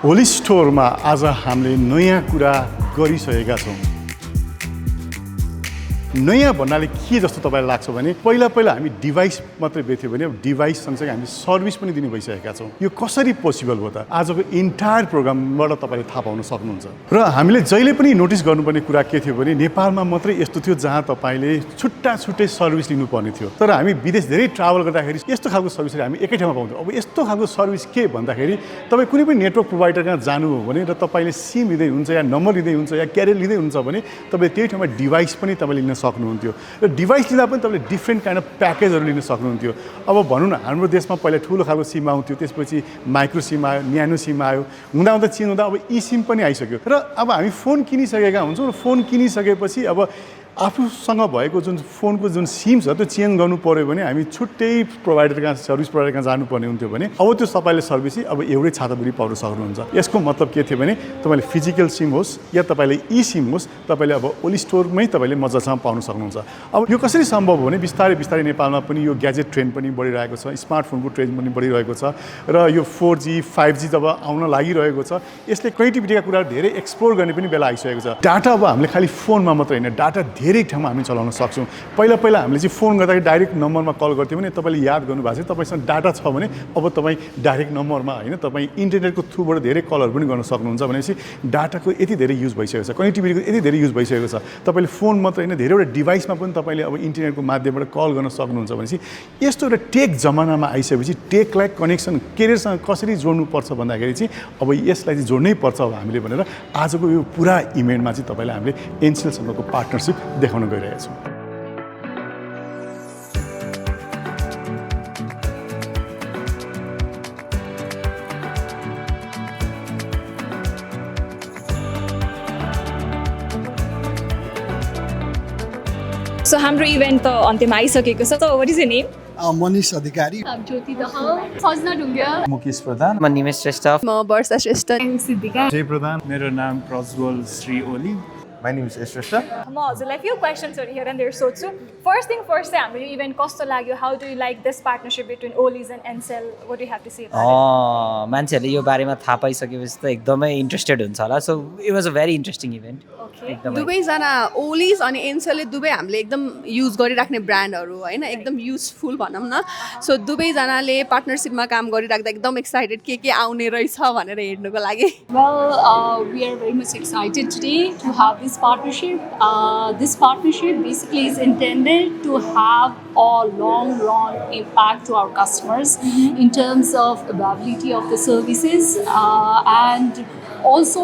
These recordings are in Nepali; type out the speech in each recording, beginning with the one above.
ओलिज स्टोरमा आज हामीले नयाँ कुरा गरिसकेका छौँ। नयाँ भन्नाले के जस्तो तपाईलाई लाग्छ भने पहिला हामी डिभाइस मात्रै बेच्थ्यौँ भने डिभाइस सँगसँगै हामी सर्भिस पनि दिने भइसकेका छौँ। यो कसरी पोसिबल हो त? आजको इन्टायर प्रोग्रामबाट तपाईँले थाहा पाउन सक्नुहुन्छ। र हामीले जहिले पनि नोटिस गर्नुपर्ने कुरा के थियो भने नेपालमा मात्रै यस्तो थियो जहाँ तपाईँले छुट्टै सर्भिस लिनुपर्ने थियो। तर हामी विदेश धेरै ट्राभल गर्दाखेरि यस्तो खालको सर्भिसहरू हामी एकै ठाउँमा पाउँथ्यौँ। अब यस्तो खालको सर्भिस के भन्दाखेरि तपाईँ कुनै पनि नेटवर्क प्रोभाइडर कहाँ जानु हो भने र तपाईँले सिम लिँदै हुन्छ या नम्बर लिँदै हुन्छ या क्यारियर लिँदै हुन्छ भने तपाईँ त्यही ठाउँमा डिभाइस पनि तपाईँले लिन सक्नुहुन्थ्यो। र डिभाइस लिँदा पनि तपाईँले डिफ्रेन्ट काइन्ड अफ प्याकेजहरू लिन सक्नुहुन्थ्यो। अब भनौँ न, हाम्रो देशमा पहिला ठुलो खालको सिम आउँथ्यो, त्यसपछि माइक्रो सिम आयो, न्यानो सिम आयो, हुँदा चिन हुँदा अब ई सिम पनि आइसक्यो। र अब हामी फोन किनिसकेका हुन्छौँ र फोन किनिसकेपछि अब आफूसँग भएको जुन फोनको जुन सिम छ त्यो चेन्ज गर्नु पर्यो भने हामी छुट्टै प्रोभाइडर कहाँ सर्भिस प्रोभाइडर कहाँ जानुपर्ने हुन्थ्यो भने अब त्यो तपाईँले सर्भिस अब एउटै छातामुनि पाउन सक्नुहुन्छ। यसको मतलब के थियो भने तपाईँले फिजिकल सिम होस् या तपाईँले ई सिम होस्, तपाईँले अब ओलिज स्टोरमै तपाईँले मजासँग पाउन सक्नुहुन्छ। अब यो कसरी सम्भव हो भने बिस्तारै नेपालमा पनि यो ग्याजेट ट्रेन्ड पनि बढिरहेको छ, स्मार्टफोनको ट्रेन्ड पनि बढिरहेको छ र यो 4G 5G जब आउन लागिरहेको छ यसले कनेक्टिभिटीका कुराहरू धेरै एक्सप्लोर गर्ने पनि बेला आइसकेको छ। डाटा अब हामीले खालि फोनमा मात्रै होइन, डाटा धेरै ठाउँमा हामी चलाउन सक्छौँ। पहिला हामीले चाहिँ फोन गर्दाखेरि डाइरेक्ट नम्बरमा कल गर्थ्यौँ भने तपाईँले याद गर्नुभएको छ, तपाईँसँग डाटा छ भने अब तपाईँ डाइरेक्ट नम्बरमा होइन तपाईँ इन्टरनेटको थ्रुबाट धेरै कलहरू पनि गर्न सक्नुहुन्छ। भनेपछि डाटाको यति धेरै युज भइसकेको छ, कनेक्टिभिटीको यति धेरै युज भइसकेको छ। तपाईँले फोन मात्रै होइन धेरैवटा डिभाइसमा पनि तपाईँले अब इन्टरनेटको माध्यमबाट कल गर्न सक्नुहुन्छ। भनेपछि यस्तो एउटा टेक जमानामा आइसकेपछि टेकलाई कनेक्सन केरियरसँग कसरी जोड्नुपर्छ भन्दाखेरि चाहिँ अब यसलाई चाहिँ जोड्नै पर्छ अब हामीले भनेर आजको यो पुरा इभेन्टमा चाहिँ तपाईँलाई हामीले एनसेलसँगको पार्टनरसिप देखाउन गइरहेका छौँ। So हाम्रो इभेन्ट त अन्त्यमा आइसकेको छ। So what is your name? Manish अधिकारी, ज्योतिश्री, सजना ढुङ्गा, मुकेश प्रधान, म निमेश श्रेष्ठ, म वर्षा श्रेष्ठ, सिद्धिका, जय प्रधान, मेरो नाम Prajwal Shri Oli. My name is Jyotishree. म हजुरलाई few questions over here and there सोध्छु। First thing first चाहिँ हाम्रो इभेन्ट कस्तो लाग्यो? How do you like this partnership between Oliz and Ncell? What do you have to say about it? मान्छेहरूले यो बारेमा थाहा पाइसकेपछि त एकदमै इन्ट्रेस्टेड हुन्छ होला। So it was a very interesting event. दुवैजना ओलिज अनि एनसेलले दुवै हामीले एकदम युज गरिराख्ने ब्रान्डहरू होइन, एकदम युजफुल भनौँ न। सो दुवैजनाले पार्टनरसिपमा काम गरिराख्दा एकदम एक्साइटेड के आउने रहेछ भनेर हेर्नुको लागि। Well, we are very much excited today to have this partnership. This partnership basically is intended to have a long run impact to our customers in terms of availability of the services, and also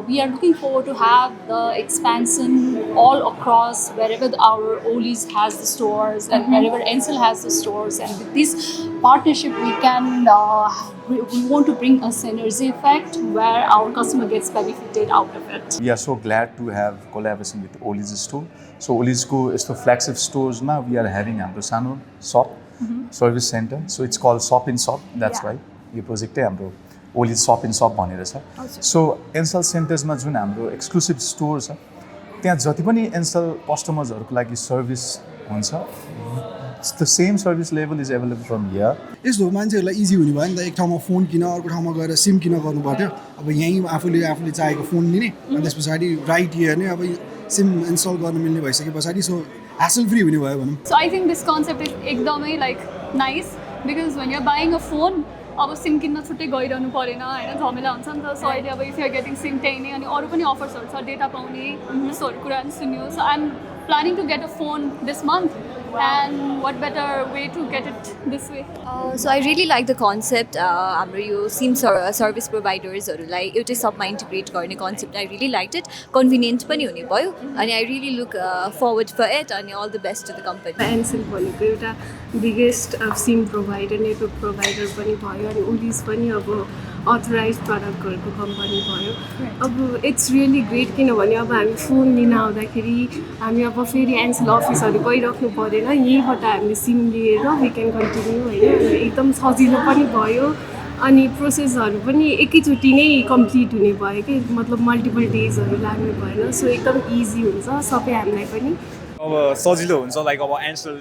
we are looking forward to have the expansion all across wherever our Oliz has the stores and wherever Ncell has the stores. And with this partnership we can we want to bring a synergy effect where our customer gets benefited out of it. We are so glad to have collaboration with Oliz Store. So Oliz ko yesto flagship stores na we are having हाम्रो सानो shop service center. So it's called Shop in Shop. That's why यो प्रोजेक्ट हाम्रो Oliz Shop in Shop भनेर छ। सो Ncell सेन्टर्समा जुन हाम्रो एक्सक्लुसिभ स्टोर छ त्यहाँ जति पनि Ncell कस्टमर्सहरूको लागि सर्भिस हुन्छ the same service level is available from here. यस्तो मान्छेहरूलाई इजी हुने भयो नि त, एक ठाउँमा फोन किन अर्को ठाउँमा गएर सिम किन गर्नु पर्थ्यो। अब यहीँ आफूले चाहेको फोन लिने अनि त्यस पछाडि राइट हेर्ने, अब सिम इन्स्टल गर्न मिल्ने भइसके पछाडि सो ह्यासल फ्री हुने भयो भनौँ। So I think this concept is एकदमै like nice because when you're buying a phone अब सिम किन्न छुट्टै गइरहनु परेन होइन, झमेला हुन्छ नि त। सो अहिले अब if you are getting SIM त्यही नै, अनि अरू पनि अफर्सहरू छ डेटा पाउने त्यस्तोहरू कुरा पनि सुन्यो। So I am planning to get a phone this month and what better way to get it this way? So I really like the concept. हाम्रो यो सिम सर्भिस प्रोभाइडर्सहरूलाई एउटै सबमा इन्टिग्रेट गर्ने concept I really like it. Convenient पनि हुने भयो अनि I really look forward for it अनि all the best to the company. Ncell भनेको एउटा biggest SIM provider, network provider पनि भयो अनि ओलिज पनि अब अथोराइज प्रडक्टहरूको कम्पनी भयो। अब इट्स रियली ग्रेट किनभने अब हामी फोन लिन आउँदाखेरि हामी अब फेरि एनसेल अफिसहरू गइराख्नु परेन, यहीँबाट हामीले सिम लिएर वी क्यान कन्टिन्यू होइन। एकदम सजिलो पनि भयो अनि प्रोसेसहरू पनि एकैचोटि नै कम्प्लिट हुने भयो कि, मतलब मल्टिपल डेजहरू लाग्नु भएन। सो एकदम इजी हुन्छ सबै हामीलाई पनि। अब सजिलो हुन्छ, लाइक अब एनसेल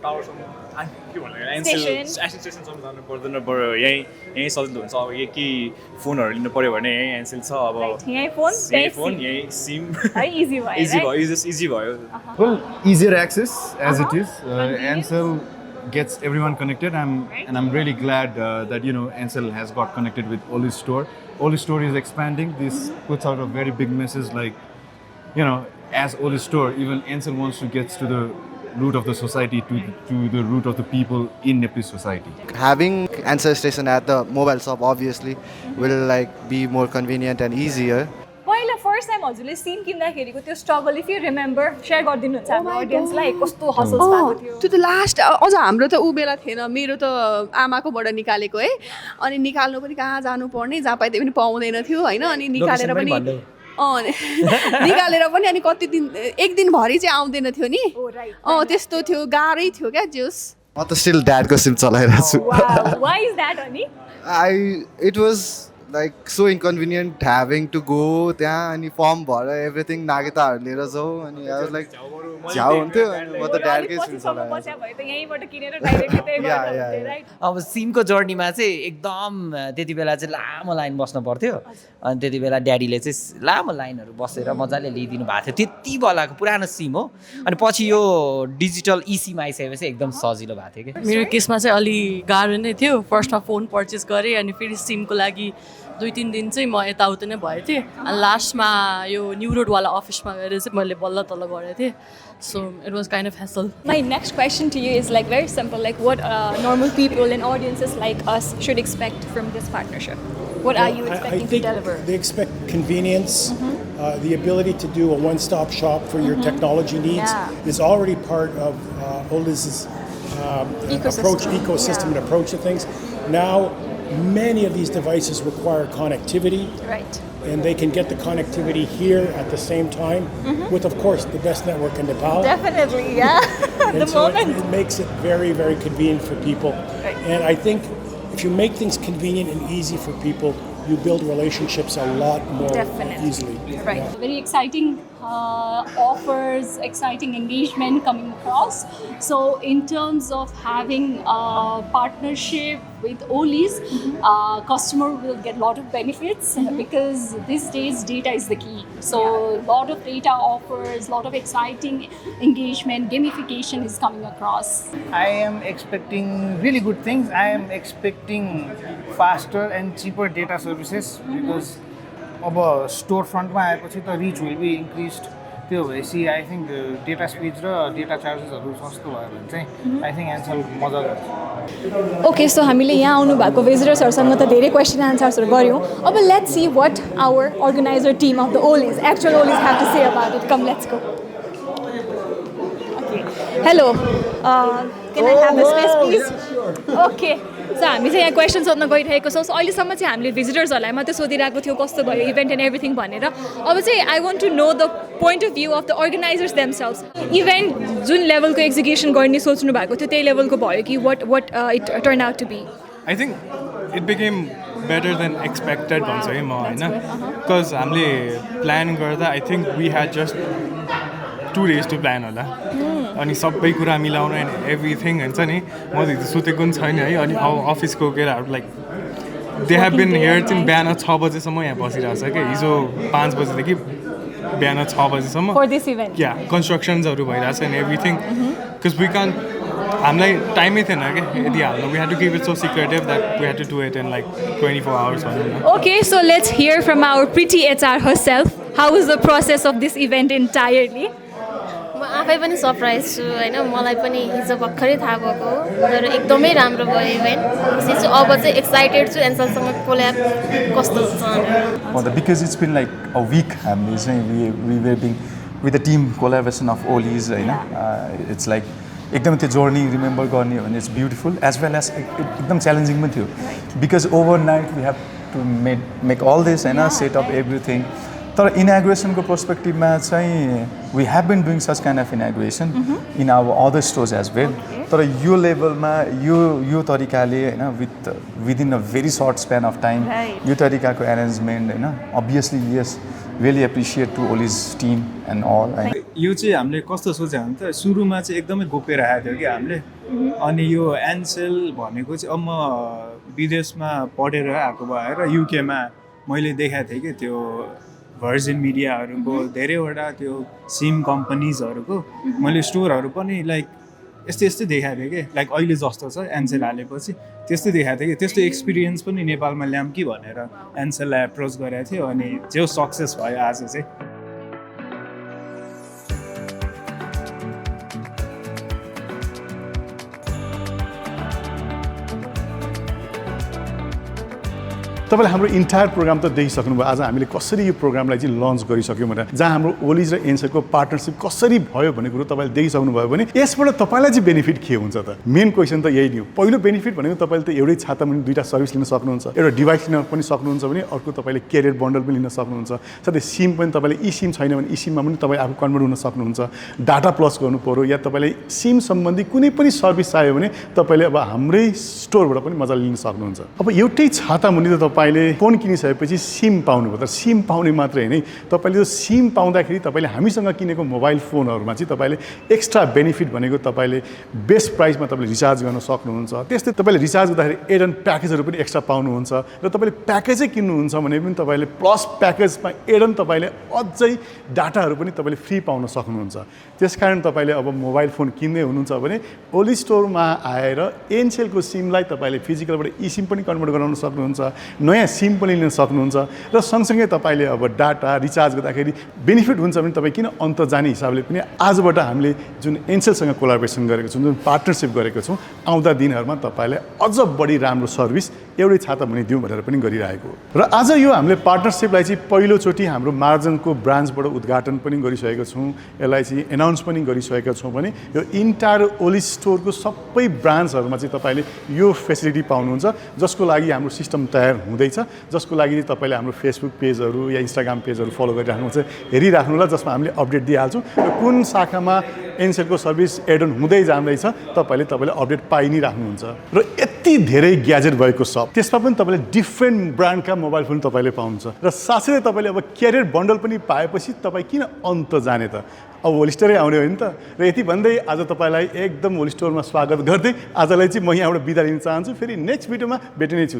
टावरसम्म के भन्नु Station. एनसेल स्टेसनसम्म जानु पर्दैन बरु यहीँ सजिलो हुन्छ अब यही फोनहरू लिनु पऱ्यो भने यहीँ एनसेल छ अब यहीँ फोन यहीँ सिम इजी भयो इजी भयो Well, easier access as it is. Ncell gets everyone connected. And I'm really glad that Ncell has got connected with Oliz Store. Oliz Store is expanding. This puts out a very big message, like as Oliz Store, even Ncell wants to get to the root of the society, to the root of the people in Nepalese society. Having Ncell station at the mobile shop obviously will be more convenient and easier. पहिला फर्स्ट टाइम हजुरले सिम किन्दाखेरिको त्यो struggle if you remember share गरिदिनुहुन्छ हाम्रो ऑडियन्सलाई कस्तो हसल्स भएको थियो त्यो त लास्ट अझ हाम्रो त ऊ बेला थिएन मेरो त आमाकोबाट निकालेको है अनि निकाल्नु पनि कहाँ जानु पर्ने जहाँ पाइदिए पनि पाउँदैन थियो हैन अनि निकालेर पनि निकालेर पनि अनि कति दिन एक दिन भरि चाहिँ आउँदैन थियो नि त्यस्तो थियो गाह्रै थियो क्या जोस म त स्टिल ड्याडको सिम चलाइरहेको छु why is that अनि it was so inconvenient having to go त्यहाँ अनि फर्म भरेर एभ्रिथिङ नागेताहरू लिएर जाऊ अनि I was like झ्याउ हुन्थ्यो अनि म त ड्याडकै सिम चलाएको अब सिमको जर्नीमा चाहिँ एकदम त्यति बेला चाहिँ लामो लाइन बस्नु पर्थ्यो अनि त्यति बेला ड्याडीले चाहिँ लामो लाइनहरू बसेर मजाले लिइदिनु भएको थियो त्यति बेलाको पुरानो सिम हो अनि पछि यो डिजिटल सिम आइसकेपछि एकदम सजिलो भएको थियो कि मेरो केसमा चाहिँ अलि गाह्रो नै थियो फर्स्टमा फोन पर्चेस गरेँ अनि फेरि सिमको लागि 2-3 दिन चाहिँ म यताउता नै भएको थिएँ अनि लास्टमा यो न्यू रोडवाला अफिसमा गएर चाहिँ मैले बल्ल तल्ल गरेको थिएँ so it was kind of hassle. My next question to you is very simple, what normal people and audiences like us should expect from this partnership? What are you expecting to deliver? They expect convenience, the ability to do a one-stop shop for your technology needs is already part of Oliz's ecosystem and approach to things. Now, many of these devices require connectivity. Right. And they can get the connectivity here at the same time with, of course, the best network in Nepal. Definitely, yeah. And so it makes it very, very convenient for people. Right. And I think if you make things convenient and easy for people, you build relationships a lot more easily. Right. Yeah. Very exciting offers, exciting engagement coming across. So in terms of having a partnership with Oliz, customer will get a lot of benefits because these days data is the key. So a lot of data offers, a lot of exciting engagement, gamification is coming across. I am expecting really good things. I am expecting faster and cheaper data services because अब स्टोर फ्रन्टमा आएपछि त रिच विल बी इन्क्रिज्ड त्यो भएपछि आई थिङ्क डेटा स्पिड र डेटा चार्जेसहरू सस्तो भयो भने चाहिँ आई थिङ्क एन्सर मजा गर्छ ओके सो हामीले यहाँ आउनु भएको भिजिटर्सहरूसँग त धेरै क्वेसन एन्सर्सहरू गऱ्यौँ अब let's see what our organizer team of the Olizz actual Olizz have to say about it come let's go hello can I have the space please okay so हामी चाहिँ यहाँ क्वेसन सोध्न गइरहेको छौँ सो अहिलेसम्म चाहिँ हामीले भिजिटर्सहरूलाई मात्रै सोधिरहेको थियो कस्तो भयो इभेन्ट एन्ड एभ्रिथिङ भनेर अब चाहिँ I want to know the point of view of the organisers themselves event जुन लेभलको एक्जिक्युसन गर्ने सोच्नु भएको थियो त्यही लेभलको भयो कि what it turn out to be I think it became better than expected भन्छ है म होइन बिकज हामीले प्लान गर्दा I think we had just 2 days to plan होला अनि सबै कुरा मिलाउन एन्ड एभ्रिथिङ हुन्छ नि म त सुतेको पनि छैन है अनि अफिसको केटाहरू like they have been here चाहिँ बिहान 6 बजेसम्म यहाँ बसिरहेको छ क्या हिजो 5 बजेदेखि बिहान 6 बजेसम्म या कन्स्ट्रक्सन्सहरू भइरहेको छ एन्ड एभ्रिथिङ बिकज वी कान हामीलाई टाइमै थिएन क्या यदि हाल्नु we had to keep it so secretive that we had to do it in like 24 hours भनौँ न okay so let's hear from our pretty HR herself how is the process of this event entirely म आफै पनि सरप्राइज छु होइन मलाई पनि हिजो भर्खरै थाहा भएको तर एकदमै राम्रो भयो इभेन्ट त्यसपछि अब चाहिँ एक्साइटेड छु एन्सलसँग कोल्याब कस्तो हुन्छ because it's been like a week हामीले चाहिँ we've been with the team collaboration of Olizz होइन इट्स लाइक एकदम त्यो जर्नी रिमेम्बर गर्ने भने it's beautiful as well as एकदम च्यालेन्जिङ पनि थियो because overnight we have to make all this होइन सेट अप एभ्रिथिङ तर इनाग्रेसनको पर्सपेक्टिभमा चाहिँ we have been doing such kind of inauguration in our other stores as well तर यो लेभलमा यो तरिकाले होइन within a very short span of time यो तरिकाको एरेन्जमेन्ट होइन obviously yes really appreciate to Olizz team and all यो चाहिँ हामीले कस्तो सोच्यो भने त सुरुमा चाहिँ एकदमै गोप्य राखेको थियो कि हामीले अनि यो एनसेल भनेको चाहिँ अब म विदेशमा पढेर आएको भएर युकेमा मैले देखाएको थिएँ कि त्यो भर्जिन मिडियाहरूको धेरैवटा त्यो सिम कम्पनीजहरूको मैले स्टोरहरू पनि लाइक यस्तै देखाएको थिएँ कि लाइक अहिले जस्तो छ एनसेल हालेपछि त्यस्तै देखाएको थियो कि त्यस्तो एक्सपिरियन्स पनि नेपालमा ल्याऊँ कि भनेर एनसेललाई एप्रोच गरेको थियो अनि जो सक्सेस भयो आज चाहिँ तपाईँले हाम्रो इन्टायर प्रोग्राम त देखिसक्नुभयो आज हामीले कसरी यो प्रोग्रामलाई चाहिँ लन्च गरिसक्यौँ भनेर जहाँ हाम्रो ओलिज र एनसेलको पार्टनरसिप कसरी भयो भन्ने कुरो तपाईँले देखिसक्नुभयो भने यसबाट तपाईँलाई चाहिँ बेनिफिट के हुन्छ त मेन क्वेसन त यही नै हो पहिलो बेनिफिट भनेको तपाईँले त एउटै छातामा दुईवटा सर्भिस लिन सक्नुहुन्छ एउटा डिभाइस लिन पनि सक्नुहुन्छ भने अर्को तपाईँले क्यारियर बन्डल पनि लिन सक्नुहुन्छ साथै सिम पनि तपाईँले ई सिम छैन भने ई सिममा पनि तपाईँ आफू कन्भर्ट हुन सक्नुहुन्छ डाटा प्लस गर्नु पऱ्यो या तपाईँले सिम सम्बन्धी कुनै पनि सर्भिस चाहियो भने तपाईँले अब हाम्रै स्टोरबाट पनि मजाले लिन सक्नुहुन्छ अब एउटै छाता मुनि त तपाईँले फोन किनिसकेपछि सिम पाउनुभयो तर सिम पाउने मात्रै होइन तपाईँले त्यो सिम पाउँदाखेरि तपाईँले हामीसँग किनेको मोबाइल फोनहरूमा चाहिँ तपाईँले एक्स्ट्रा बेनिफिट भनेको तपाईँले बेस्ट प्राइसमा तपाईँले रिचार्ज गर्न सक्नुहुन्छ त्यस्तै तपाईँले रिचार्ज गर्दाखेरि एड एन्ड प्याकेजहरू पनि एक्स्ट्रा पाउनुहुन्छ र तपाईँले प्याकेजै किन्नुहुन्छ भने पनि तपाईँले प्लस प्याकेजमा एड एन्ड तपाईँले अझै डाटाहरू पनि तपाईँले फ्री पाउन सक्नुहुन्छ त्यसकारण तपाईँले अब मोबाइल फोन किन्दै हुनुहुन्छ भने ओलिज स्टोरमा आएर एनसेलको सिमलाई तपाईँले फिजिकलबाट ई सिम पनि कन्भर्ट गराउन सक्नुहुन्छ नयाँ सिम पनि लिन सक्नुहुन्छ र सँगसँगै तपाईँले अब डाटा रिचार्ज गर्दाखेरि बेनिफिट हुन्छ भने तपाईँ किन अन्त जाने हिसाबले पनि आजबाट हामीले जुन एनसेलसँग कोलाबोरेसन गरेको छौँ जुन पार्टनरसिप गरेको छौँ आउँदा दिनहरूमा तपाईँलाई अझ बढी राम्रो सर्भिस एउटै छाता मुनि दिउँ भनेर पनि गरिरहेको र आज यो हामीले पार्टनरसिपलाई चाहिँ पहिलोचोटि हाम्रो मार्जनको ब्रान्चबाट उद्घाटन पनि गरिसकेको छौँ यसलाई चाहिँ एनाउन्स पनि गरिसकेका छौँ भने यो इन्टायर ओलिज स्टोरको सबै ब्रान्चहरूमा चाहिँ तपाईँले यो फेसिलिटी पाउनुहुन्छ जसको लागि हाम्रो सिस्टम तयार हुँदैछ जसको लागि तपाईँले हाम्रो फेसबुक पेजहरू या इन्स्टाग्राम पेजहरू फलो गरिराख्नुहुन्छ हेरिराख्नुहोला जसमा हामीले अपडेट दिइहाल्छौँ र कुन शाखामा एनसेलको सर्भिस एड अन हुँदै जाँदैछ तपाईँले अपडेट पाइ नै राख्नुहुन्छ र यति धेरै ग्याजेट भएको सप त्यसमा पनि तपाईँले डिफ्रेन्ट ब्रान्डका मोबाइल फोन तपाईँले पाउनुहुन्छ र साथै तपाईँले अब क्यारियर बन्डल पनि पाएपछि तपाईँ किन अन्त जाने त अब ओलिज स्टोरै आउने हो नि त र यति भन्दै आज तपाईँलाई एकदम ओलिज स्टोरमा स्वागत गर्दै आजलाई चाहिँ म यहाँबाट बिदा लिन चाहन्छु फेरि नेक्स्ट भिडियोमा भेट्ने छु